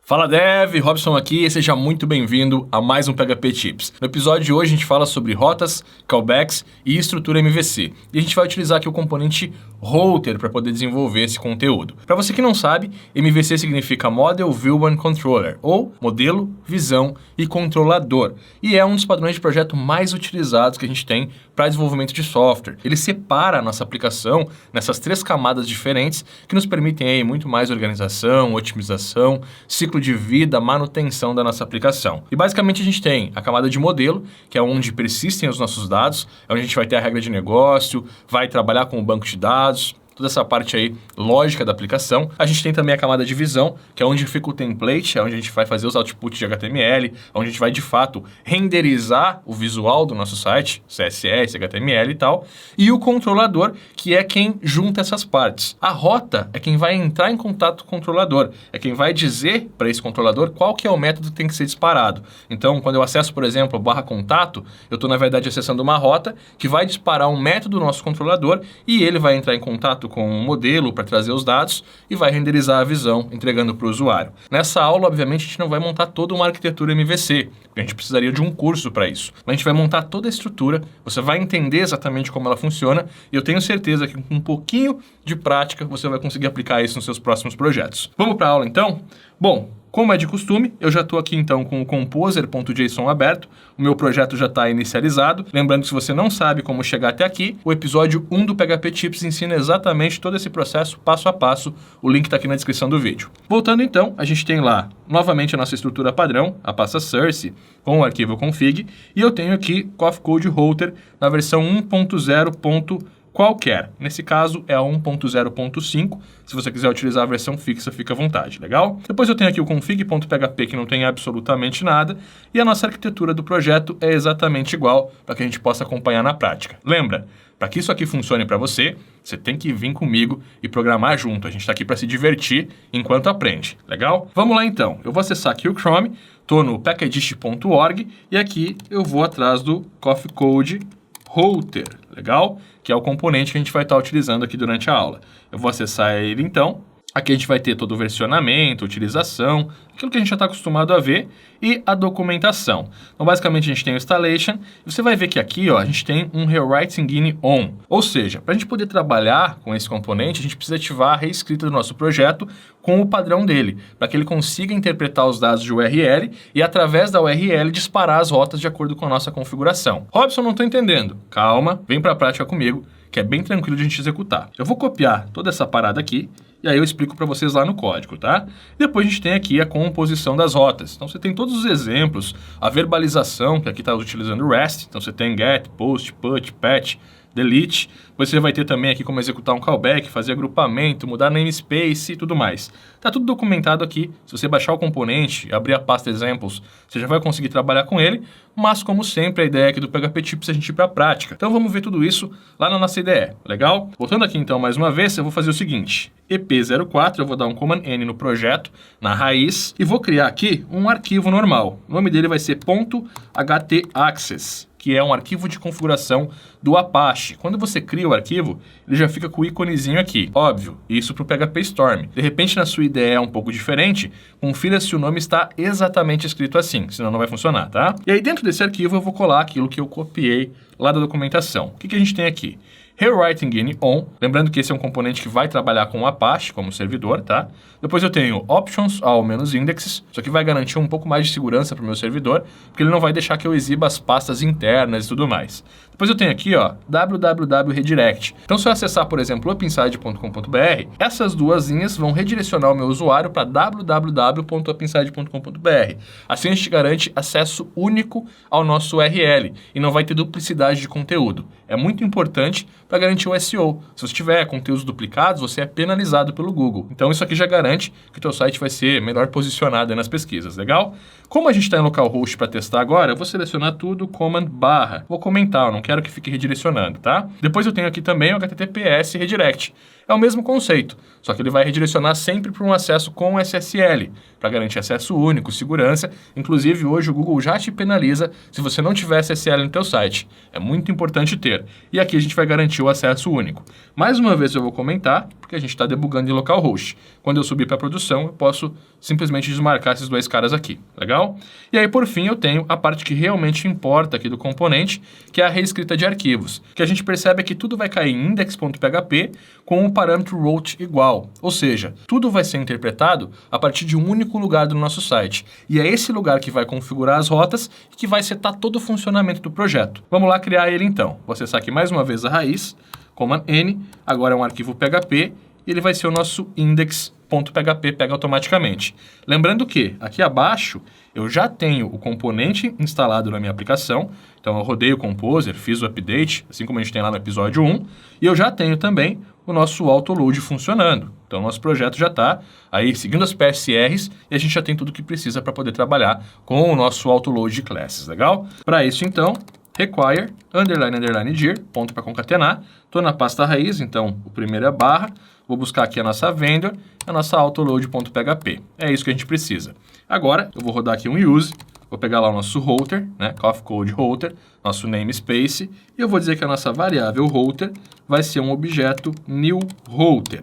Fala Dev, Robson aqui e seja muito bem-vindo a mais um PHP Tips. No episódio de hoje a gente fala sobre rotas, callbacks e estrutura MVC. E a gente vai utilizar aqui o componente Router para poder desenvolver esse conteúdo. Para você que não sabe, MVC significa Model View and Controller, ou modelo, visão e controlador. E é um dos padrões de projeto mais utilizados que a gente tem para desenvolvimento de software. Ele separa a nossa aplicação nessas três camadas diferentes que nos permitem aí muito mais organização, otimização, ciclo de vida, manutenção da nossa aplicação. E basicamente a gente tem a camada de modelo, que é onde persistem os nossos dados, é onde a gente vai ter a regra de negócio, vai trabalhar com o banco de dados, toda essa parte aí lógica da aplicação. A gente tem também a camada de visão, que é onde fica o template, é onde a gente vai fazer os outputs de HTML, onde a gente vai de fato renderizar o visual do nosso site, CSS, HTML e tal. E o controlador, que é quem junta essas partes. A rota é quem vai entrar em contato com o controlador, é quem vai dizer para esse controlador qual que é o método que tem que ser disparado. Então, quando eu acesso, por exemplo, / contato, eu estou na verdade acessando uma rota que vai disparar um método do nosso controlador e ele vai entrar em contato com um modelo para trazer os dados e vai renderizar a visão, entregando para o usuário. Nessa aula, obviamente, a gente não vai montar toda uma arquitetura MVC, porque a gente precisaria de um curso para isso. Mas a gente vai montar toda a estrutura, você vai entender exatamente como ela funciona e eu tenho certeza que com um pouquinho de prática você vai conseguir aplicar isso nos seus próximos projetos. Vamos para a aula então? Bom, como é de costume, eu já estou aqui então com o composer.json aberto, o meu projeto já está inicializado. Lembrando que se você não sabe como chegar até aqui, o episódio 1 do PHP Tips ensina exatamente todo esse processo passo a passo, o link está aqui na descrição do vídeo. Voltando então, a gente tem lá novamente a nossa estrutura padrão, a pasta source, com o arquivo config, e eu tenho aqui Coffee Code Router na versão 1.0. Qualquer. Nesse caso é a 1.0.5. Se você quiser utilizar a versão fixa, fica à vontade, legal? Depois eu tenho aqui o config.php que não tem absolutamente nada e a nossa arquitetura do projeto é exatamente igual para que a gente possa acompanhar na prática. Lembra, para que isso aqui funcione para você, você tem que vir comigo e programar junto. A gente está aqui para se divertir enquanto aprende, legal? Vamos lá então. Eu vou acessar aqui o Chrome, estou no packagist.org e aqui eu vou atrás do Coffee Code Router, legal? Que é o componente que a gente vai estar utilizando aqui durante a aula. Eu vou acessar ele então. Aqui a gente vai ter todo o versionamento, utilização, aquilo que a gente já está acostumado a ver, e a documentação. Então, basicamente, a gente tem o installation, e você vai ver que aqui ó, a gente tem um rewriting in on. Ou seja, para a gente poder trabalhar com esse componente, a gente precisa ativar a reescrita do nosso projeto com o padrão dele, para que ele consiga interpretar os dados de URL e, através da URL, disparar as rotas de acordo com a nossa configuração. Robson, não estou entendendo. Calma, vem para a prática comigo, que é bem tranquilo de a gente executar. Eu vou copiar toda essa parada aqui, e aí eu explico para vocês lá no código, tá? Depois a gente tem aqui a composição das rotas. Então você tem todos os exemplos, a verbalização, que aqui está utilizando REST. Então você tem get, post, put, patch, delete. Você vai ter também aqui como executar um callback, fazer agrupamento, mudar namespace e tudo mais. Tá tudo documentado aqui. Se você baixar o componente, abrir a pasta examples, você já vai conseguir trabalhar com ele. Mas, como sempre, a ideia aqui do PHP Tips é a gente ir para a prática. Então vamos ver tudo isso lá na nossa IDE, legal? Voltando aqui então mais uma vez, eu vou fazer o seguinte. EP04, eu vou dar um Command N no projeto, na raiz, e vou criar aqui um arquivo normal. O nome dele vai ser .htaccess, que é um arquivo de configuração do Apache. Quando você cria o arquivo, ele já fica com o íconezinho aqui. Óbvio, isso para o PHP Storm. De repente, na sua IDE é um pouco diferente, confira se o nome está exatamente escrito assim, senão não vai funcionar, tá? E aí dentro desse arquivo eu vou colar aquilo que eu copiei lá da documentação. O que a gente tem aqui? Rewriting in on, lembrando que esse é um componente que vai trabalhar com o Apache como servidor, tá? Depois eu tenho options ao -indexes, isso aqui vai garantir um pouco mais de segurança para o meu servidor, porque ele não vai deixar que eu exiba as pastas internas e tudo mais. Depois eu tenho aqui, ó, www redirect. Então se eu acessar, por exemplo, opinside.com.br, essas duas linhas vão redirecionar o meu usuário para www.opinside.com.br. Assim a gente garante acesso único ao nosso URL e não vai ter duplicidade de conteúdo. É muito importante para garantir o SEO. Se você tiver conteúdos duplicados, você é penalizado pelo Google. Então isso aqui já garante que o teu site vai ser melhor posicionado aí nas pesquisas, legal? Como a gente está em localhost para testar agora, eu vou selecionar tudo Command/. Vou comentar, eu não quero que fique redirecionando, tá? Depois eu tenho aqui também o HTTPS Redirect. É o mesmo conceito, só que ele vai redirecionar sempre para um acesso com SSL, para garantir acesso único, segurança. Inclusive, hoje o Google já te penaliza se você não tiver SSL no teu site. É muito importante ter. E aqui a gente vai garantir o acesso único. Mais uma vez eu vou comentar, porque a gente está debugando em localhost. Quando eu subir para produção, eu posso simplesmente desmarcar esses dois caras aqui. Legal? E aí, por fim, eu tenho a parte que realmente importa aqui do componente, que é a reescrita de arquivos. O que a gente percebe é que tudo vai cair em index.php com um parâmetro route igual. Ou seja, tudo vai ser interpretado a partir de um único lugar do nosso site. E é esse lugar que vai configurar as rotas e que vai setar todo o funcionamento do projeto. Vamos lá criar ele então. Vou acessar aqui mais uma vez a raiz, Command N, agora é um arquivo PHP, e ele vai ser o nosso index.php, pega automaticamente. Lembrando que aqui abaixo eu já tenho o componente instalado na minha aplicação, então eu rodei o Composer, fiz o update, assim como a gente tem lá no episódio 1, e eu já tenho também o nosso autoload funcionando. Então, nosso projeto já está aí seguindo as PSRs e a gente já tem tudo o que precisa para poder trabalhar com o nosso autoload de classes, legal? Para isso, então, require, _dir, ponto para concatenar. Estou na pasta raiz, então o primeiro é barra. Vou buscar aqui a nossa vendor, a nossa autoload.php. É isso que a gente precisa. Agora, eu vou rodar aqui um use. Vou pegar lá o nosso router, né, Coffee Code Router, nosso namespace, e eu vou dizer que a nossa variável router vai ser um objeto new router.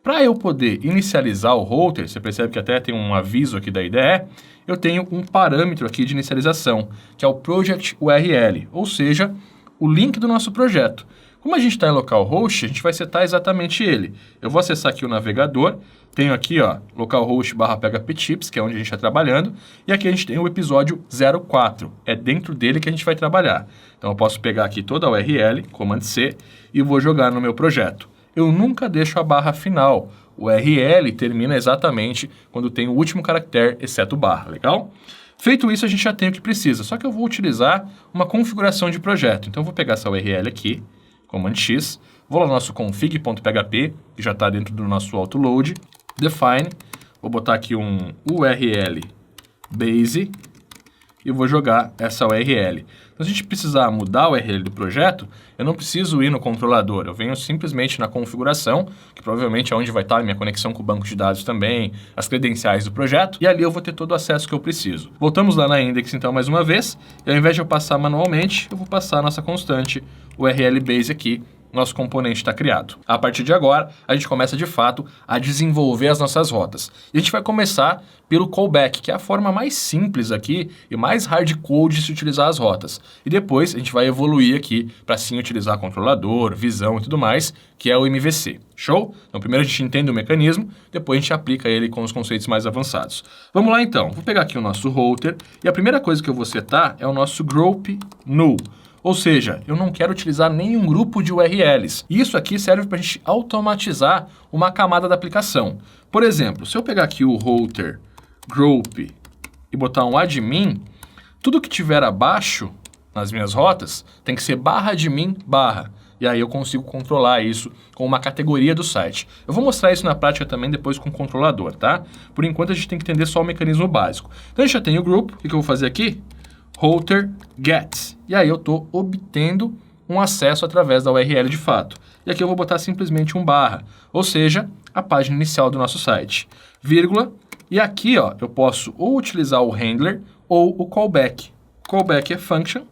Para eu poder inicializar o router, você percebe que até tem um aviso aqui da IDE, eu tenho um parâmetro aqui de inicialização, que é o project URL, ou seja, o link do nosso projeto. Como a gente está em localhost, a gente vai setar exatamente ele. Eu vou acessar aqui o navegador, tenho aqui, ó, localhost/phptips, que é onde a gente está trabalhando, e aqui a gente tem o episódio 04, é dentro dele que a gente vai trabalhar. Então eu posso pegar aqui toda a URL, Command C, e vou jogar no meu projeto. Eu nunca deixo a barra final, o URL termina exatamente quando tem o último caractere, exceto barra, legal? Feito isso, a gente já tem o que precisa, só que eu vou utilizar uma configuração de projeto. Então eu vou pegar essa URL aqui, Command X, vou lá no nosso config.php, que já está dentro do nosso autoload, define, vou botar aqui um URL base e vou jogar essa URL. Então, se a gente precisar mudar a URL do projeto, eu não preciso ir no controlador, eu venho simplesmente na configuração, que provavelmente é onde vai estar a minha conexão com o banco de dados também, as credenciais do projeto, e ali eu vou ter todo o acesso que eu preciso. Voltamos lá na index então mais uma vez, e ao invés de eu passar manualmente, eu vou passar a nossa constante URL base aqui, nosso componente está criado. A partir de agora, a gente começa de fato a desenvolver as nossas rotas. E a gente vai começar pelo callback, que é a forma mais simples aqui e mais hardcode de se utilizar as rotas. E depois a gente vai evoluir aqui para sim utilizar controlador, visão e tudo mais, que é o MVC. Show? Então primeiro a gente entende o mecanismo, depois a gente aplica ele com os conceitos mais avançados. Vamos lá então, vou pegar aqui o nosso router e a primeira coisa que eu vou setar é o nosso group null. Ou seja, eu não quero utilizar nenhum grupo de URLs. Isso aqui serve para a gente automatizar uma camada da aplicação. Por exemplo, se eu pegar aqui o router group e botar um admin, tudo que tiver abaixo nas minhas rotas tem que ser /admin/. E aí eu consigo controlar isso com uma categoria do site. Eu vou mostrar isso na prática também depois com o controlador, tá? Por enquanto a gente tem que entender só o mecanismo básico. Então a gente já tem o group. O que eu vou fazer aqui? Router get. E aí eu estou obtendo um acesso através da URL de fato. E aqui eu vou botar simplesmente um barra, ou seja, a página inicial do nosso site. Vírgula. E aqui ó, eu posso ou utilizar o handler ou o callback. Callback é function.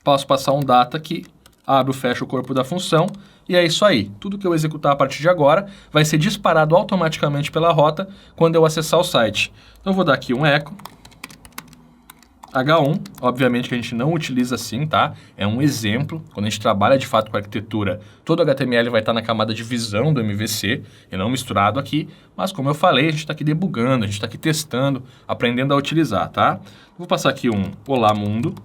Posso passar um data aqui, abro, fecho o corpo da função. E é isso aí. Tudo que eu executar a partir de agora vai ser disparado automaticamente pela rota quando eu acessar o site. Então eu vou dar aqui um echo. H1, obviamente que a gente não utiliza assim, tá? É um exemplo. Quando a gente trabalha de fato com arquitetura, todo HTML vai estar na camada de visão do MVC e não misturado aqui. Mas como eu falei, a gente está aqui debugando, a gente está aqui testando, aprendendo a utilizar, tá? Vou passar aqui um olá mundo,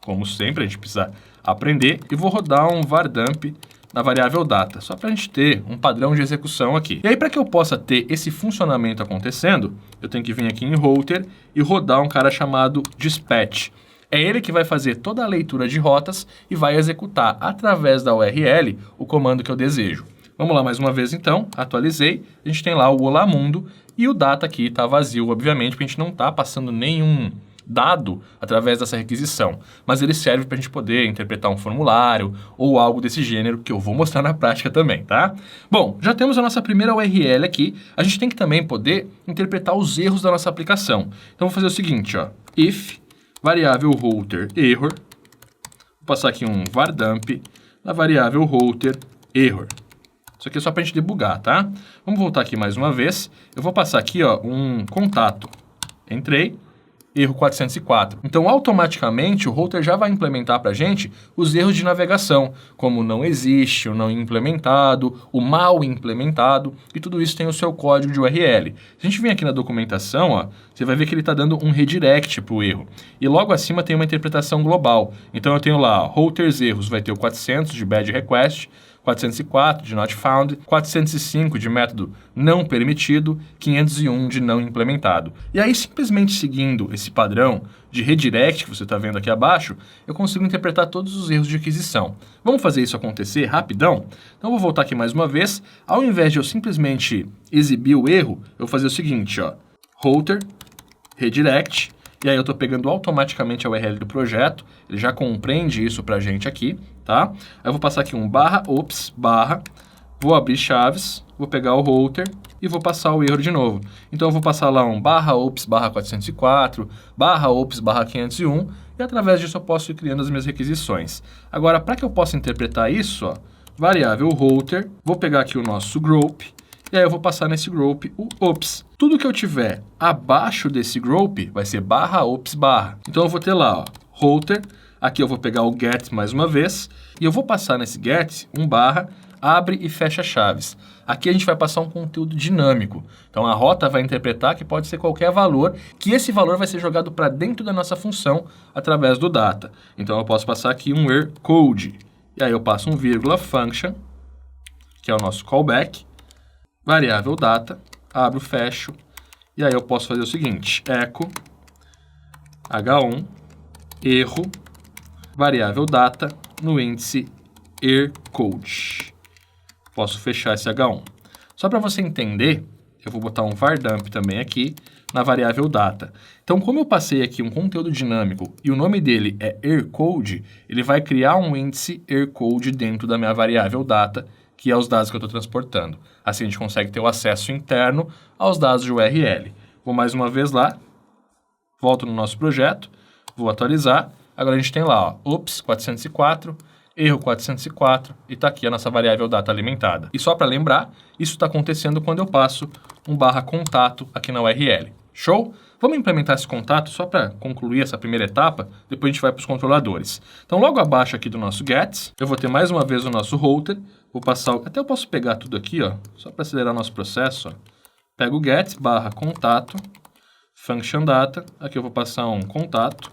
como sempre, a gente precisa aprender. E vou rodar um vardump na variável data, só para a gente ter um padrão de execução aqui. E aí, para que eu possa ter esse funcionamento acontecendo, eu tenho que vir aqui em router e rodar um cara chamado dispatch. É ele que vai fazer toda a leitura de rotas e vai executar através da URL o comando que eu desejo. Vamos lá mais uma vez então, atualizei, a gente tem lá o olá mundo e o data aqui está vazio, obviamente, porque a gente não está passando nenhum dado através dessa requisição, mas ele serve para a gente poder interpretar um formulário ou algo desse gênero que eu vou mostrar na prática também, tá? Bom, já temos a nossa primeira URL aqui, a gente tem que também poder interpretar os erros da nossa aplicação. Então, vou fazer o seguinte, ó, if variável router error, vou passar aqui um var dump na variável router error. Isso aqui é só para a gente debugar, tá? Vamos voltar aqui mais uma vez. Eu vou passar aqui, ó, um contato. Entrei, erro 404. Então, automaticamente, o router já vai implementar para a gente os erros de navegação, como não existe, o não implementado, o mal implementado, e tudo isso tem o seu código de URL. Se a gente vir aqui na documentação, ó, você vai ver que ele está dando um redirect para o erro. E logo acima tem uma interpretação global. Então, eu tenho lá, ó, routers erros, vai ter o 400 de bad request, 404 de not found, 405 de método não permitido, 501 de não implementado. E aí, simplesmente seguindo esse padrão de redirect que você está vendo aqui abaixo, eu consigo interpretar todos os erros de aquisição. Vamos fazer isso acontecer rapidão? Então, eu vou voltar aqui mais uma vez. Ao invés de eu simplesmente exibir o erro, eu vou fazer o seguinte, ó, router, redirect, e aí eu estou pegando automaticamente a URL do projeto, ele já compreende isso para a gente aqui, tá? Aí eu vou passar aqui um /ops/, vou abrir chaves, vou pegar o router e vou passar o erro de novo. Então eu vou passar lá um /ops/404, /ops/501 e através disso eu posso ir criando as minhas requisições. Agora, para que eu possa interpretar isso, ó, variável router, vou pegar aqui o nosso group, e aí eu vou passar nesse group o ops. Tudo que eu tiver abaixo desse group vai ser /ops/. Então eu vou ter lá, ó, router, aqui eu vou pegar o get mais uma vez, e eu vou passar nesse get um barra, abre e fecha chaves. Aqui a gente vai passar um conteúdo dinâmico. Então a rota vai interpretar que pode ser qualquer valor, que esse valor vai ser jogado para dentro da nossa função através do data. Então eu posso passar aqui um code, e aí eu passo um vírgula function, que é o nosso callback, variável data, abro, fecho, e aí eu posso fazer o seguinte, echo h1, erro, variável data, no índice errCode. Posso fechar esse h1. Só para você entender, eu vou botar um var dump também aqui na variável data. Então, como eu passei aqui um conteúdo dinâmico e o nome dele é errCode, ele vai criar um índice errCode dentro da minha variável data, que é os dados que eu estou transportando. Assim a gente consegue ter o acesso interno aos dados de URL. Vou mais uma vez lá, volto no nosso projeto, vou atualizar. Agora a gente tem lá, ó, ops 404, erro 404 e está aqui a nossa variável data alimentada. E só para lembrar, isso está acontecendo quando eu passo um /contato aqui na URL. Show? Vamos implementar esse contato só para concluir essa primeira etapa, depois a gente vai para os controladores. Então, logo abaixo aqui do nosso get, eu vou ter mais uma vez o nosso router, vou passar, até eu posso pegar tudo aqui, ó, só para acelerar o nosso processo, ó. Pego o get /contato, function data, aqui eu vou passar um contato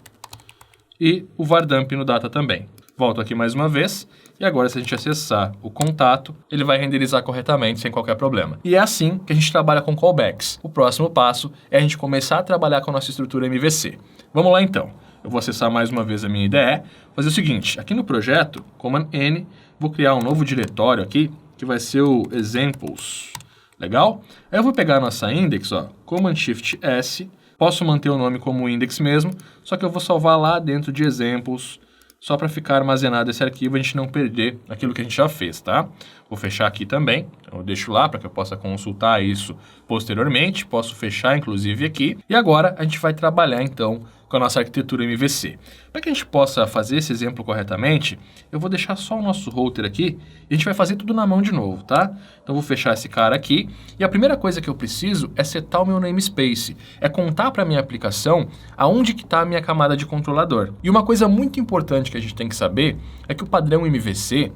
e o var dump no data também. Volto aqui mais uma vez, e agora se a gente acessar o contato, ele vai renderizar corretamente, sem qualquer problema. E é assim que a gente trabalha com callbacks. O próximo passo é a gente começar a trabalhar com a nossa estrutura MVC. Vamos lá então. Eu vou acessar mais uma vez a minha IDE, fazer o seguinte, aqui no projeto, Command N, vou criar um novo diretório aqui, que vai ser o examples. Legal? Aí eu vou pegar a nossa index, ó, Command Shift S, posso manter o nome como index mesmo, só que eu vou salvar lá dentro de examples, só para ficar armazenado esse arquivo e a gente não perder aquilo que a gente já fez, tá? Vou fechar aqui também, então eu deixo lá para que eu possa consultar isso posteriormente, posso fechar inclusive aqui. E agora a gente vai trabalhar então com a nossa arquitetura MVC. Para que a gente possa fazer esse exemplo corretamente, eu vou deixar só o nosso router aqui e a gente vai fazer tudo na mão de novo, tá? Então eu vou fechar esse cara aqui e a primeira coisa que eu preciso é setar o meu namespace, é contar para a minha aplicação aonde que está a minha camada de controlador. E uma coisa muito importante que a gente tem que saber é que o padrão MVC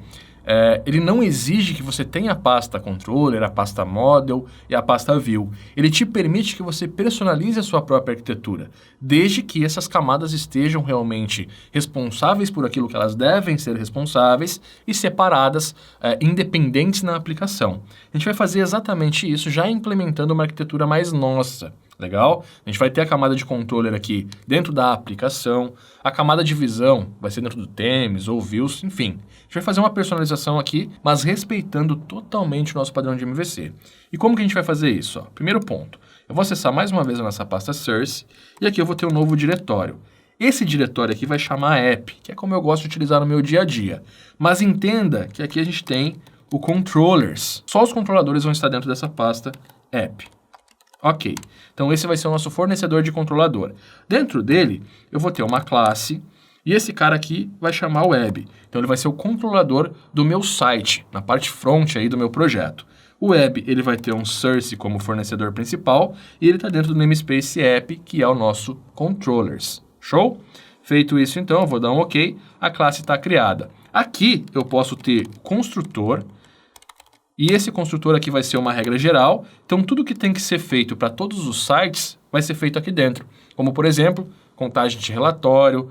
ele não exige que você tenha a pasta controller, a pasta model e a pasta view. Ele te permite que você personalize a sua própria arquitetura, desde que essas camadas estejam realmente responsáveis por aquilo que elas devem ser responsáveis e separadas, independentes na aplicação. A gente vai fazer exatamente isso já implementando uma arquitetura mais nossa. Legal? A gente vai ter a camada de controller aqui dentro da aplicação, a camada de visão vai ser dentro do themes ou views, enfim. A gente vai fazer uma personalização aqui, mas respeitando totalmente o nosso padrão de MVC. E como que a gente vai fazer isso? Ó? Primeiro ponto, Eu vou acessar mais uma vez a nossa pasta source e aqui eu vou ter um novo diretório. Esse diretório aqui vai chamar app, que é como eu gosto de utilizar no meu dia a dia. Mas entenda que aqui a gente tem o controllers. Só os controladores vão estar dentro dessa pasta app. Ok, então esse vai ser o nosso fornecedor de controlador. Dentro dele, eu vou ter uma classe e esse cara aqui vai chamar web. Então ele vai ser o controlador do meu site, na parte front aí do meu projeto. O web, ele vai ter um source como fornecedor principal e ele está dentro do namespace app, que é o nosso controllers. Show? Feito isso, então, eu vou dar um ok, a classe está criada. Aqui eu posso ter construtor, e esse construtor aqui vai ser uma regra geral, então tudo que tem que ser feito para todos os sites vai ser feito aqui dentro. Como, por exemplo, contagem de relatório,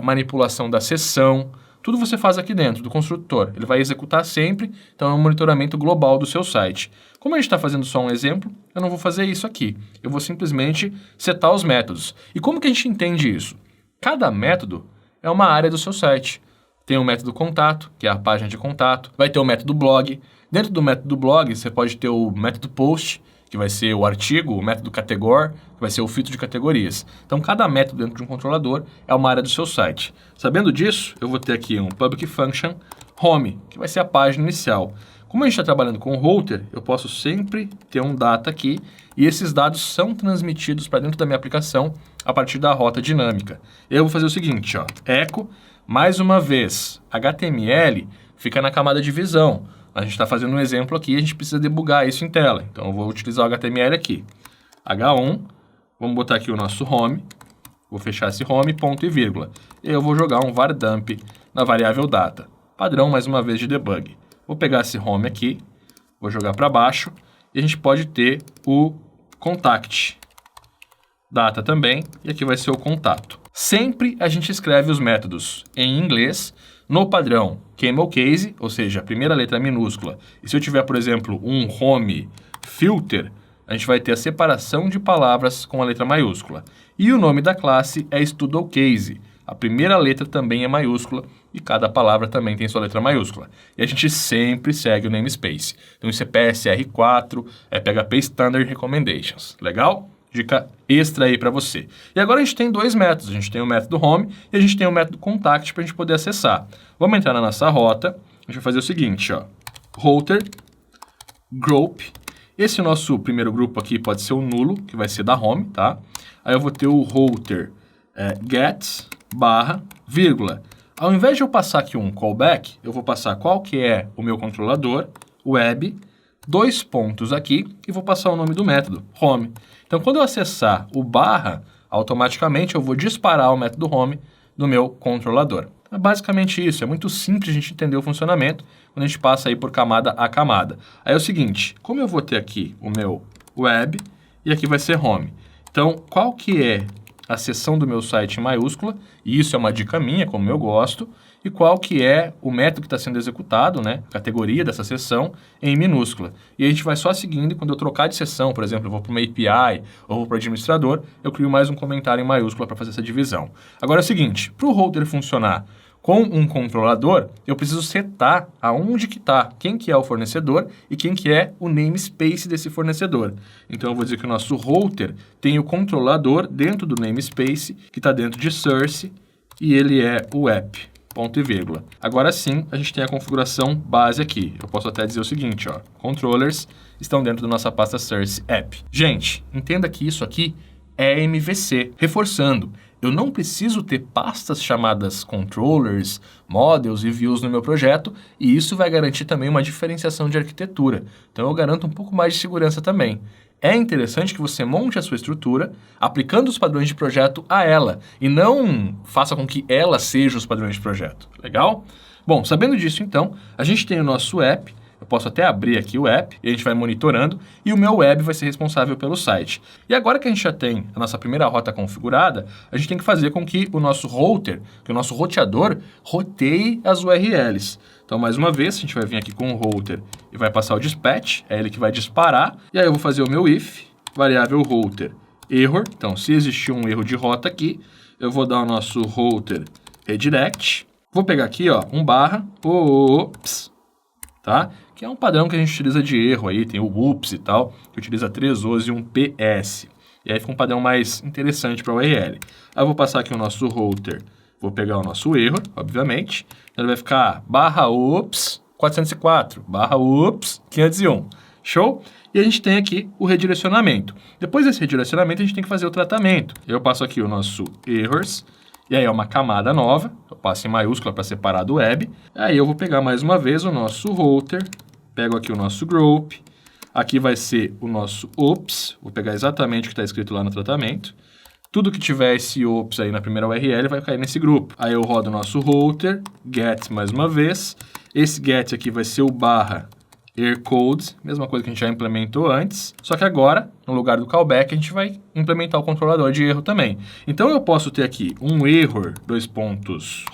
manipulação da sessão, tudo você faz aqui dentro do construtor. Ele vai executar sempre, então é um monitoramento global do seu site. Como a gente está fazendo só um exemplo, eu não vou fazer isso aqui. Eu vou simplesmente setar os métodos. E como que a gente entende isso? Cada método é uma área do seu site. Tem o método contato, que é a página de contato. Vai ter o método blog. Dentro do método blog, você pode ter o método post, que vai ser o artigo, o método categor, que vai ser o filtro de categorias. Então, cada método dentro de um controlador é uma área do seu site. Sabendo disso, eu vou ter aqui um public function home, que vai ser a página inicial. Como a gente está trabalhando com o router, eu posso sempre ter um data aqui e esses dados são transmitidos para dentro da minha aplicação a partir da rota dinâmica. Eu vou fazer o seguinte, echo, mais uma vez, HTML fica na camada de visão. A gente está fazendo um exemplo aqui e a gente precisa debugar isso em tela. Então, eu vou utilizar o HTML aqui. H1, vamos botar aqui o nosso home. Vou fechar esse home, ponto e vírgula. E eu vou jogar um var dump na variável data. Padrão, mais uma vez, de debug. Vou pegar esse home aqui, vou jogar para baixo. E a gente pode ter o contact. Data também, e aqui vai ser o contato. Sempre a gente escreve os métodos em inglês, no padrão camel case, ou seja, a primeira letra minúscula. E se eu tiver, por exemplo, um home filter, a gente vai ter a separação de palavras com a letra maiúscula. E o nome da classe é studocase. A primeira letra também é maiúscula e cada palavra também tem sua letra maiúscula. E a gente sempre segue o namespace. Então isso é PSR4, é PHP Standard Recommendations. Legal? Dica extra aí para você. E agora a gente tem dois métodos. A gente tem o método home e a gente tem o método contact para a gente poder acessar. Vamos entrar na nossa rota. A gente vai fazer o seguinte, router, group. Esse nosso primeiro grupo aqui pode ser o nulo, que vai ser da home, tá? Aí eu vou ter o router get barra vírgula. Ao invés de eu passar aqui um callback, eu vou passar qual que é o meu controlador, web, 2 pontos aqui e vou passar o nome do método, home. Então, quando eu acessar o barra, automaticamente eu vou disparar o método home do meu controlador. É basicamente isso, é muito simples a gente entender o funcionamento quando a gente passa aí por camada a camada. Aí é o seguinte, como eu vou ter aqui o meu web e aqui vai ser home. Então, qual que é a seção do meu site em maiúscula? E isso é uma dica minha, como eu gosto. E qual que é o método que está sendo executado, né? A categoria dessa seção em minúscula. E a gente vai só seguindo, e quando eu trocar de seção, por exemplo, eu vou para uma API ou vou para o administrador, eu crio mais um comentário em maiúscula para fazer essa divisão. Agora é o seguinte, para o router funcionar com um controlador, eu preciso setar aonde que está, quem que é o fornecedor e quem que é o namespace desse fornecedor. Então eu vou dizer que o nosso router tem o controlador dentro do namespace, que está dentro de source, e ele é o app. Ponto e vírgula. Agora sim, a gente tem a configuração base aqui. Eu posso até dizer o seguinte, controllers estão dentro da nossa pasta source app. Gente, entenda que isso aqui é MVC. Reforçando, eu não preciso ter pastas chamadas controllers, models e views no meu projeto, e isso vai garantir também uma diferenciação de arquitetura. Então eu garanto um pouco mais de segurança também. É interessante que você monte a sua estrutura aplicando os padrões de projeto a ela e não faça com que ela seja os padrões de projeto. Legal? Bom, sabendo disso então, a gente tem o nosso app. Eu posso até abrir aqui o app e a gente vai monitorando e o meu web vai ser responsável pelo site. E agora que a gente já tem a nossa primeira rota configurada, a gente tem que fazer com que o nosso router, que o nosso roteador, roteie as URLs. Então, mais uma vez, a gente vai vir aqui com o router e vai passar o dispatch, é ele que vai disparar. E aí eu vou fazer o meu if, variável router error. Então, se existir um erro de rota aqui, eu vou dar o nosso router redirect. Vou pegar aqui, um barra, ops. tá? Que é um padrão que a gente utiliza de erro aí, tem o whoops e tal, que utiliza 3 Os e um PS. E aí fica um padrão mais interessante para o URL. Aí eu vou passar aqui o nosso router, vou pegar o nosso erro, obviamente, então ele vai ficar /oops 404, /oops 501. Show? E a gente tem aqui o redirecionamento. Depois desse redirecionamento, a gente tem que fazer o tratamento. Eu passo aqui o nosso errors, e aí é uma camada nova, eu passo em maiúscula para separar do web. Aí eu vou pegar mais uma vez o nosso router, pego aqui o nosso group, aqui vai ser o nosso ops, vou pegar exatamente o que está escrito lá no tratamento. Tudo que tiver esse ops aí na primeira URL vai cair nesse grupo. Aí eu rodo o nosso router, get mais uma vez, esse get aqui vai ser o /errcodes, mesma coisa que a gente já implementou antes, só que agora, no lugar do callback, a gente vai implementar o controlador de erro também. Então eu posso ter aqui um error,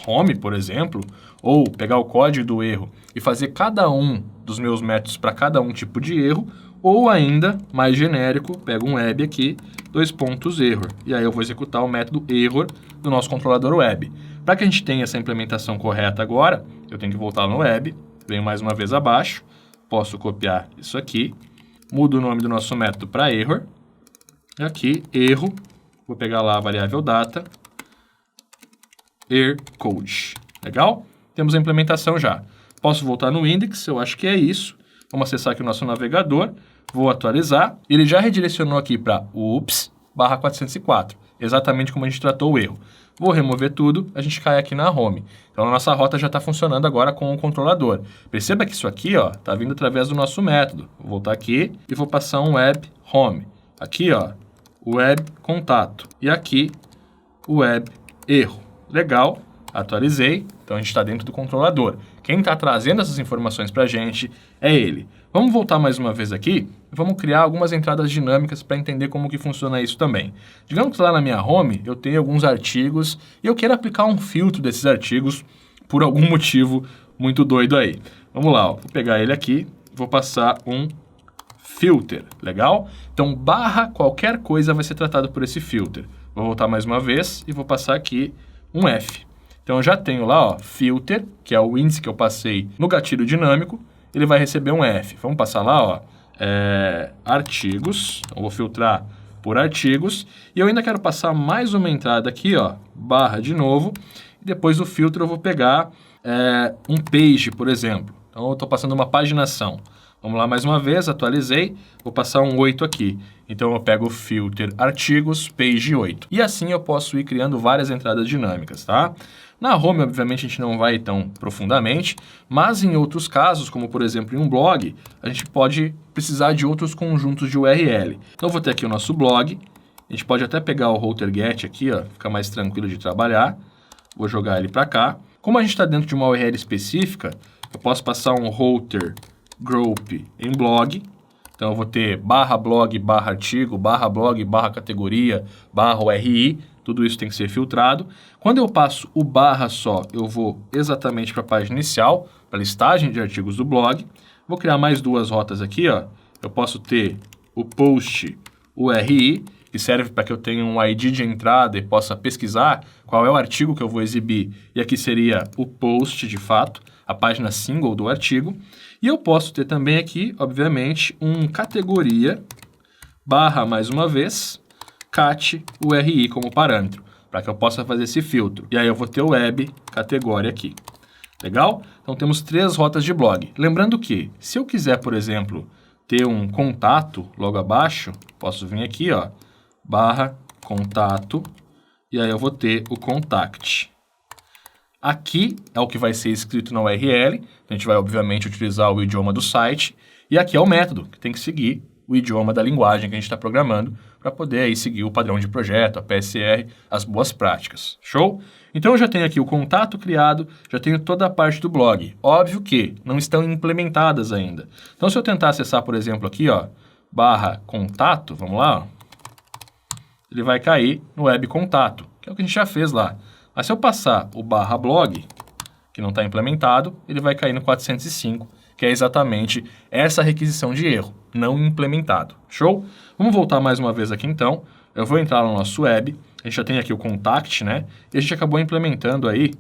home, por exemplo, ou pegar o código do erro e fazer cada um dos meus métodos para cada um tipo de erro, ou ainda, mais genérico, pego um web aqui, error, e aí eu vou executar o método error do nosso controlador web. Para que a gente tenha essa implementação correta agora, eu tenho que voltar no web, venho mais uma vez abaixo, posso copiar isso aqui, mudo o nome do nosso método para error, e aqui, erro, vou pegar lá a variável data, errcode. Legal? Temos a implementação já. Posso voltar no index, eu acho que é isso. Vamos acessar aqui o nosso navegador, vou atualizar. Ele já redirecionou aqui para oops/404, exatamente como a gente tratou o erro. Vou remover tudo, a gente cai aqui na home. Então a nossa rota já está funcionando agora com o controlador. Perceba que isso aqui está vindo através do nosso método. Vou voltar aqui e vou passar um web home. Aqui, web contato. E aqui, web erro. Legal, atualizei. Então a gente está dentro do controlador. Quem está trazendo essas informações para a gente é ele. Vamos voltar mais uma vez aqui e vamos criar algumas entradas dinâmicas para entender como que funciona isso também. Digamos que lá na minha home eu tenho alguns artigos e eu quero aplicar um filtro desses artigos por algum motivo muito doido aí. Vamos lá, vou pegar ele aqui, vou passar um filter, legal? Então, qualquer coisa vai ser tratado por esse filter. Vou voltar mais uma vez e vou passar aqui um F. Então, eu já tenho lá, filter, que é o índice que eu passei no gatilho dinâmico, ele vai receber um F. Vamos passar lá, artigos, eu vou filtrar por artigos, e eu ainda quero passar mais uma entrada aqui, barra de novo, e depois do filtro eu vou pegar um page, por exemplo. Então, eu estou passando uma paginação. Vamos lá mais uma vez, atualizei, vou passar um 8 aqui. Então eu pego o filter artigos, page 8. E assim eu posso ir criando várias entradas dinâmicas, tá? Na home, obviamente, a gente não vai tão profundamente, mas em outros casos, como por exemplo em um blog, a gente pode precisar de outros conjuntos de URL. Então eu vou ter aqui o nosso blog, a gente pode até pegar o router get aqui, fica mais tranquilo de trabalhar. Vou jogar ele para cá. Como a gente está dentro de uma URL específica, eu posso passar um router group em blog, então eu vou ter /blog, /artigo, /blog, /categoria, /URI, tudo isso tem que ser filtrado. Quando eu passo o barra só, eu vou exatamente para a página inicial, para a listagem de artigos do blog. Vou criar mais duas rotas aqui, eu posso ter o post URI, que serve para que eu tenha um ID de entrada e possa pesquisar qual é o artigo que eu vou exibir, e aqui seria o post de fato, a página single do artigo. E eu posso ter também aqui, obviamente, um categoria, mais uma vez, cat URI como parâmetro, para que eu possa fazer esse filtro. E aí eu vou ter o web categoria aqui. Legal? Então temos 3 rotas de blog. Lembrando que, se eu quiser, por exemplo, ter um contato logo abaixo, posso vir aqui, /contato, e aí eu vou ter o contact. Aqui é o que vai ser escrito na URL, a gente vai obviamente utilizar o idioma do site, e aqui é o método, que tem que seguir o idioma da linguagem que a gente está programando, para poder aí seguir o padrão de projeto, a PSR, as boas práticas. Show? Então eu já tenho aqui o contato criado, já tenho toda a parte do blog. Óbvio que não estão implementadas ainda. Então se eu tentar acessar, por exemplo, aqui, /contato, vamos lá, ele vai cair no web contato, que é o que a gente já fez lá. Mas se eu passar o /blog, que não está implementado, ele vai cair no 405, que é exatamente essa requisição de erro, não implementado. Show? Vamos voltar mais uma vez aqui então. Eu vou entrar no nosso web, a gente já tem aqui o contact, né? E a gente acabou implementando aí,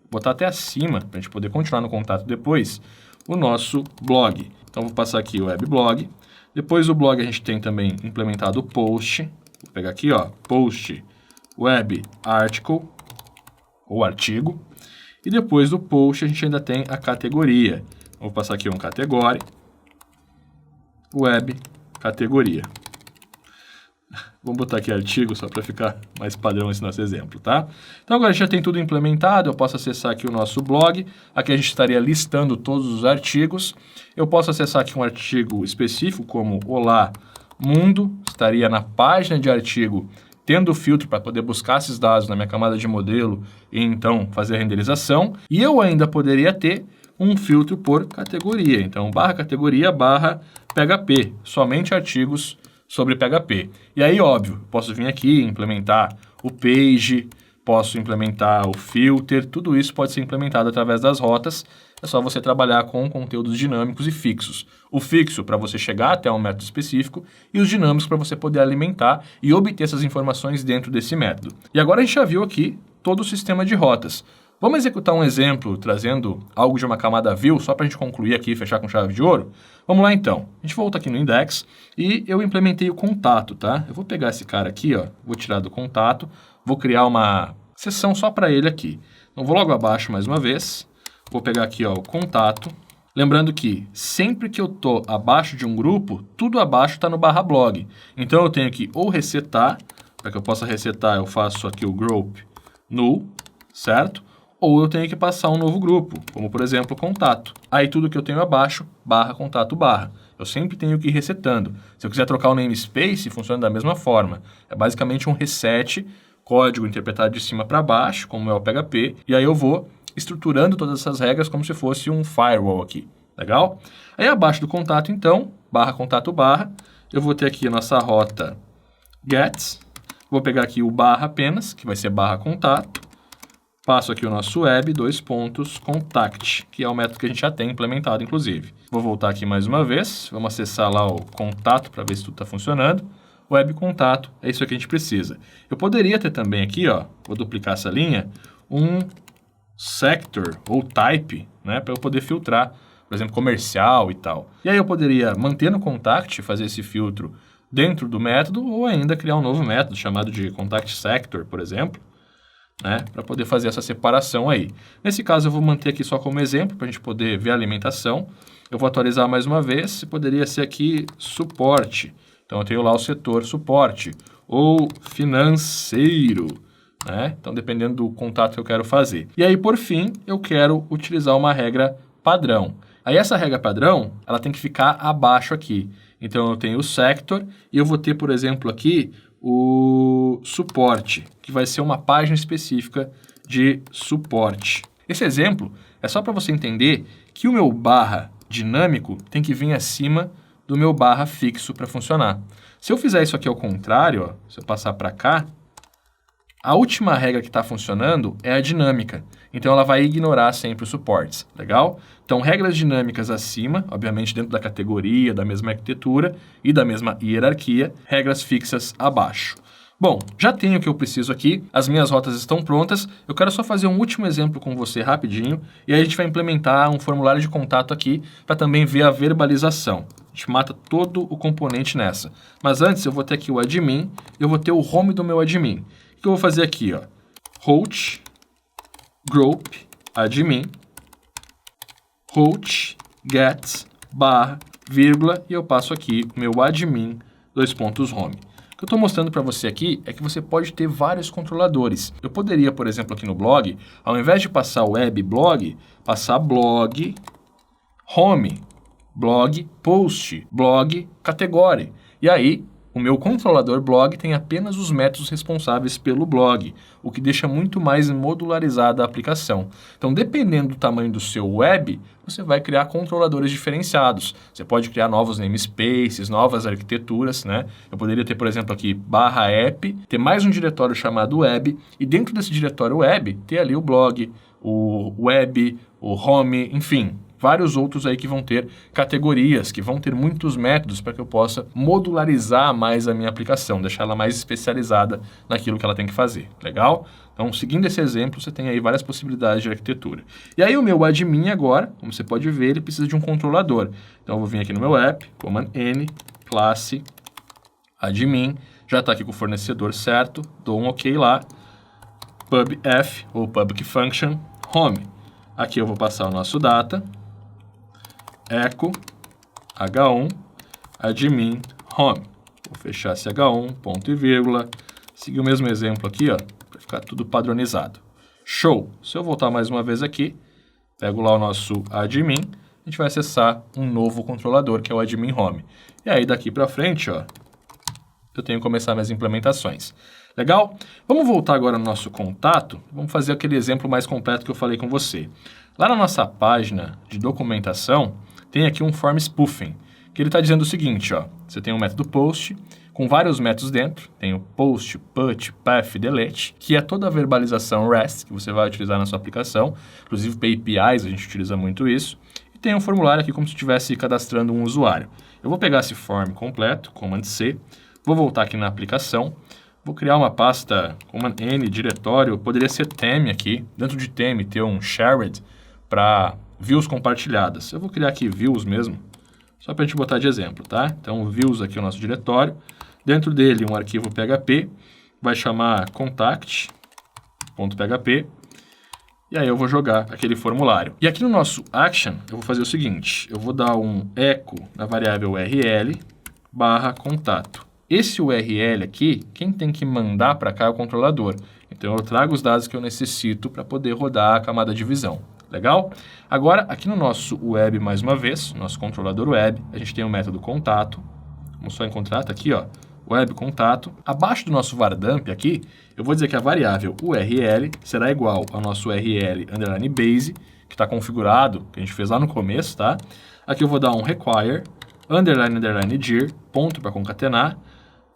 botar até acima, para a gente poder continuar no contato depois, o nosso blog. Então, vou passar aqui o web blog. Depois do blog, a gente tem também implementado o post. Vou pegar aqui, ó, post web article, ou artigo. E depois do post, a gente ainda tem a categoria. Vou passar aqui um category, web categoria. Vamos botar aqui artigo só para ficar mais padrão esse nosso exemplo, tá? Então agora já tem tudo implementado, eu posso acessar aqui o nosso blog, aqui a gente estaria listando todos os artigos, eu posso acessar aqui um artigo específico como Olá Mundo, estaria na página de artigo, tendo o filtro para poder buscar esses dados na minha camada de modelo e então fazer a renderização, e eu ainda poderia ter um filtro por categoria, então barra categoria barra PHP, somente artigos sobre PHP. E aí, óbvio, posso vir aqui implementar o page, posso implementar o filter, tudo isso pode ser implementado através das rotas, é só você trabalhar com conteúdos dinâmicos e fixos. O fixo para você chegar até um método específico e os dinâmicos para você poder alimentar e obter essas informações dentro desse método. E agora a gente já viu aqui todo o sistema de rotas. Vamos executar um exemplo trazendo algo de uma camada view, só para a gente concluir aqui e fechar com chave de ouro? Vamos lá então. A gente volta aqui no index e eu implementei o contato, tá? Eu vou pegar esse cara aqui, ó, vou tirar do contato, vou criar uma seção só para ele aqui. Então vou logo abaixo mais uma vez, vou pegar aqui, ó, o contato. Lembrando que sempre que eu estou abaixo de um grupo, tudo abaixo está no barra blog. Então eu tenho que ou resetar, para que eu possa resetar eu faço aqui o group null, certo? Ou eu tenho que passar um novo grupo, como por exemplo, contato. Aí tudo que eu tenho abaixo, barra, contato, barra. Eu sempre tenho que ir resetando. Se eu quiser trocar o namespace, funciona da mesma forma. É basicamente um reset, código interpretado de cima para baixo, como é o PHP, e aí eu vou estruturando todas essas regras como se fosse um firewall aqui. Legal? Aí abaixo do contato, então, barra, contato, barra, eu vou ter aqui a nossa rota gets, vou pegar aqui o barra apenas, que vai ser barra contato, passo aqui o nosso web, contact, que é o método que a gente já tem implementado, inclusive. Vou voltar aqui mais uma vez, vamos acessar lá o contato para ver se tudo está funcionando. Web contato, é isso que a gente precisa. Eu poderia ter também aqui, ó, vou duplicar essa linha, um sector ou type, né, para eu poder filtrar, por exemplo, comercial e tal. E aí eu poderia manter no contact, fazer esse filtro dentro do método, ou ainda criar um novo método chamado de contact sector, por exemplo, né, para poder fazer essa separação aí. Nesse caso, eu vou manter aqui só como exemplo, para a gente poder ver a alimentação. Eu vou atualizar mais uma vez, poderia ser aqui suporte. Então, eu tenho lá o setor suporte, ou financeiro, né? Então, dependendo do contato que eu quero fazer. E aí, por fim, eu quero utilizar uma regra padrão. Aí, essa regra padrão, ela tem que ficar abaixo aqui. Então, eu tenho o sector, e eu vou ter, por exemplo, aqui, o suporte, que vai ser uma página específica de suporte. Esse exemplo é só para você entender que o meu barra dinâmico tem que vir acima do meu barra fixo para funcionar. Se eu fizer isso aqui ao contrário, ó, se eu passar para cá, a última regra que está funcionando é a dinâmica. Então, ela vai ignorar sempre os suportes, legal? Então, regras dinâmicas acima, obviamente dentro da categoria, da mesma arquitetura e da mesma hierarquia, regras fixas abaixo. Bom, já tenho o que eu preciso aqui, as minhas rotas estão prontas, eu quero só fazer um último exemplo com você rapidinho, e aí a gente vai implementar um formulário de contato aqui para também ver a verbalização. A gente mata todo o componente nessa. Mas antes eu vou ter aqui o admin, e eu vou ter o home do meu admin. O que eu vou fazer aqui, ó? Host, group, admin, host, get, barra, vírgula, e eu passo aqui o meu admin, home. O que eu estou mostrando para você aqui é que você pode ter vários controladores. Eu poderia, por exemplo, aqui no blog, ao invés de passar web blog, passar blog, home, blog, post, blog, category. E aí, o meu controlador blog tem apenas os métodos responsáveis pelo blog, o que deixa muito mais modularizada a aplicação. Então, dependendo do tamanho do seu web, você vai criar controladores diferenciados. Você pode criar novos namespaces, novas arquiteturas, né? Eu poderia ter, por exemplo, aqui barra app, ter mais um diretório chamado web, e dentro desse diretório web, ter ali o blog, o web, o home, enfim, vários outros aí que vão ter categorias, que vão ter muitos métodos para que eu possa modularizar mais a minha aplicação, deixar ela mais especializada naquilo que ela tem que fazer, legal? Então, seguindo esse exemplo, você tem aí várias possibilidades de arquitetura. E aí o meu admin agora, como você pode ver, ele precisa de um controlador. Então, eu vou vir aqui no meu app, Command N, classe, admin, já está aqui com o fornecedor certo, dou um OK lá, pubf, ou public function, home. Aqui eu vou passar o nosso data, echo, h1, admin, home. Vou fechar esse h1, ponto e vírgula, seguir o mesmo exemplo aqui, ó, para ficar tudo padronizado. Show! Se eu voltar mais uma vez aqui, pego lá o nosso admin, a gente vai acessar um novo controlador, que é o admin home. E aí daqui para frente, ó, eu tenho que começar minhas implementações. Legal? Vamos voltar agora no nosso contato, vamos fazer aquele exemplo mais completo que eu falei com você. Lá na nossa página de documentação, tem aqui um form spoofing, que ele está dizendo o seguinte, ó, você tem um método post, com vários métodos dentro, tem o post, put, path, delete, que é toda a verbalização REST que você vai utilizar na sua aplicação, inclusive para APIs a gente utiliza muito isso, e tem um formulário aqui como se estivesse cadastrando um usuário. Eu vou pegar esse form completo, Command C, vou voltar aqui na aplicação, vou criar uma pasta Command N, diretório, poderia ser theme aqui, dentro de theme ter um shared para views compartilhadas. Eu vou criar aqui views mesmo, só para a gente botar de exemplo, tá? Então, views aqui é o nosso diretório, dentro dele um arquivo PHP, vai chamar contact.php, e aí eu vou jogar aquele formulário. E aqui no nosso action, eu vou fazer o seguinte, eu vou dar um echo na variável URL barra contato. Esse URL aqui, quem tem que mandar para cá é o controlador. Então, eu trago os dados que eu necessito para poder rodar a camada de visão. Legal? Agora, aqui no nosso web, mais uma vez, nosso controlador web, a gente tem o método contato. Vamos só encontrar, tá aqui, ó, web contato. Abaixo do nosso vardamp aqui, eu vou dizer que a variável URL será igual ao nosso URL underline base, que está configurado, que a gente fez lá no começo, tá? Aqui eu vou dar um require, underline dir, ponto para concatenar,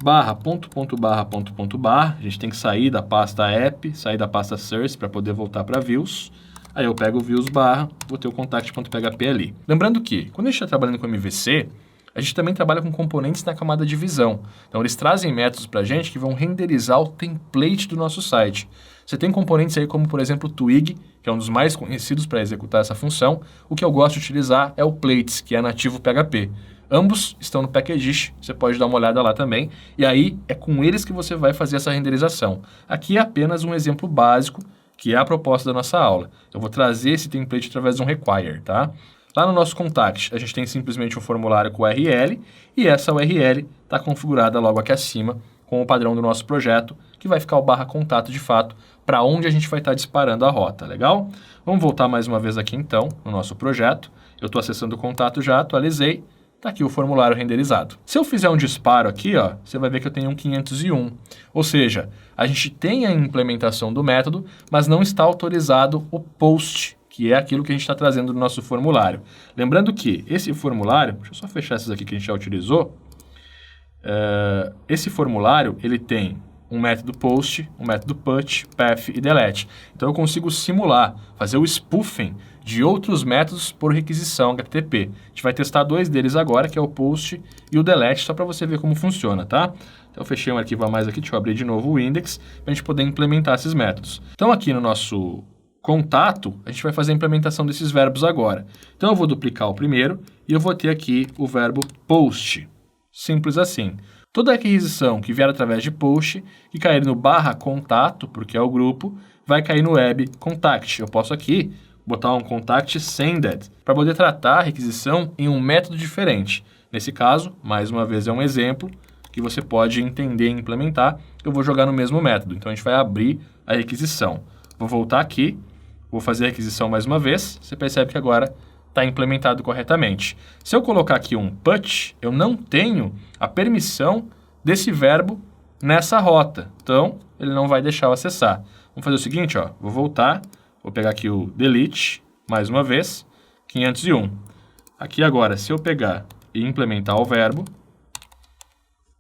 barra, ponto, barra, ponto, barra. A gente tem que sair da pasta app, sair da pasta source para poder voltar para views. Aí eu pego o views barra, vou ter o contact.php ali. Lembrando que, quando a gente está trabalhando com MVC, a gente também trabalha com componentes na camada de visão. Então, eles trazem métodos para a gente que vão renderizar o template do nosso site. Você tem componentes aí como, por exemplo, o Twig, que é um dos mais conhecidos para executar essa função. O que eu gosto de utilizar é o Plates, que é nativo PHP. Ambos estão no Packagish, você pode dar uma olhada lá também. E aí, é com eles que você vai fazer essa renderização. Aqui é apenas um exemplo básico, que é a proposta da nossa aula. Eu vou trazer esse template através de um require, tá? Lá no nosso contact, a gente tem simplesmente um formulário com URL, e essa URL está configurada logo aqui acima, com o padrão do nosso projeto, que vai ficar o barra contato de fato, para onde a gente vai estar disparando a rota, legal? Vamos voltar mais uma vez aqui então, no nosso projeto. Eu estou acessando o contato já, atualizei. Está aqui o formulário renderizado. Se eu fizer um disparo aqui, ó, você vai ver que eu tenho um 501. Ou seja, a gente tem a implementação do método, mas não está autorizado o post, que é aquilo que a gente está trazendo no nosso formulário. Lembrando que esse formulário, deixa eu só fechar esses aqui que a gente já utilizou. Esse formulário, ele tem um método post, um método put, path e delete. Então eu consigo simular, fazer o spoofing de outros métodos por requisição HTTP. A gente vai testar dois deles agora, que é o post e o delete, só para você ver como funciona, tá? Então eu fechei um arquivo a mais aqui, deixa eu abrir de novo o index, para a gente poder implementar esses métodos. Então aqui no nosso contato, a gente vai fazer a implementação desses verbos agora. Então eu vou duplicar o primeiro e eu vou ter aqui o verbo post. Simples assim. Toda requisição que vier através de post, que cair no barra contato, porque é o grupo, vai cair no web contact. Eu posso aqui botar um contact sended, para poder tratar a requisição em um método diferente. Nesse caso, mais uma vez é um exemplo que você pode entender e implementar. Eu vou jogar no mesmo método. Então a gente vai abrir a requisição. Vou voltar aqui, vou fazer a requisição mais uma vez. Você percebe que agora está implementado corretamente. Se eu colocar aqui um put, eu não tenho a permissão desse verbo nessa rota. Então, ele não vai deixar eu acessar. Vamos fazer o seguinte, ó, vou voltar, vou pegar aqui o delete, mais uma vez, 501. Aqui agora, se eu pegar e implementar o verbo,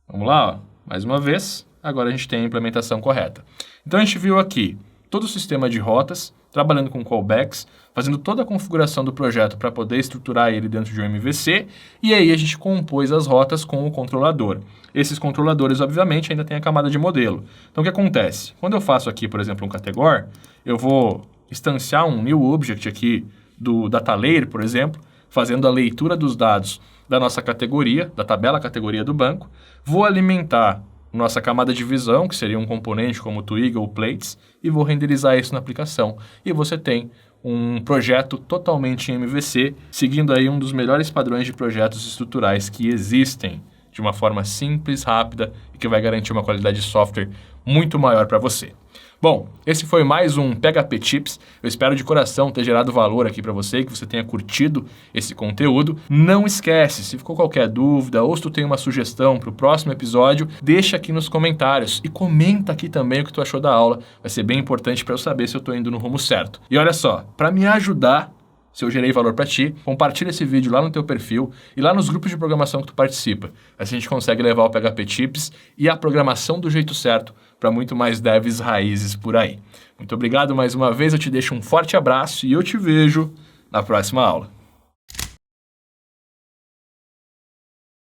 vamos lá, ó, mais uma vez, agora a gente tem a implementação correta. Então, a gente viu aqui todo o sistema de rotas, trabalhando com callbacks, fazendo toda a configuração do projeto para poder estruturar ele dentro de um MVC, e aí a gente compôs as rotas com o controlador. Esses controladores, obviamente, ainda têm a camada de modelo. Então, o que acontece? Quando eu faço aqui, por exemplo, um categor, eu vou instanciar um new object aqui do data layer, por exemplo, fazendo a leitura dos dados da nossa categoria, da tabela categoria do banco, vou alimentar nossa camada de visão, que seria um componente como Twig ou Plates, e vou renderizar isso na aplicação. E você tem um projeto totalmente em MVC, seguindo aí um dos melhores padrões de projetos estruturais que existem, de uma forma simples, rápida e que vai garantir uma qualidade de software muito maior para você. Bom, esse foi mais um PHP Tips. Eu espero de coração ter gerado valor aqui para você, que você tenha curtido esse conteúdo. Não esquece, se ficou qualquer dúvida ou se tu tem uma sugestão para o próximo episódio, deixa aqui nos comentários e comenta aqui também o que tu achou da aula. Vai ser bem importante para eu saber se eu estou indo no rumo certo. E olha só, para me ajudar, se eu gerei valor para ti, compartilha esse vídeo lá no teu perfil e lá nos grupos de programação que tu participa. Assim a gente consegue levar o PHP Tips e a programação do jeito certo para muito mais devs raízes por aí. Muito obrigado mais uma vez, eu te deixo um forte abraço e eu te vejo na próxima aula.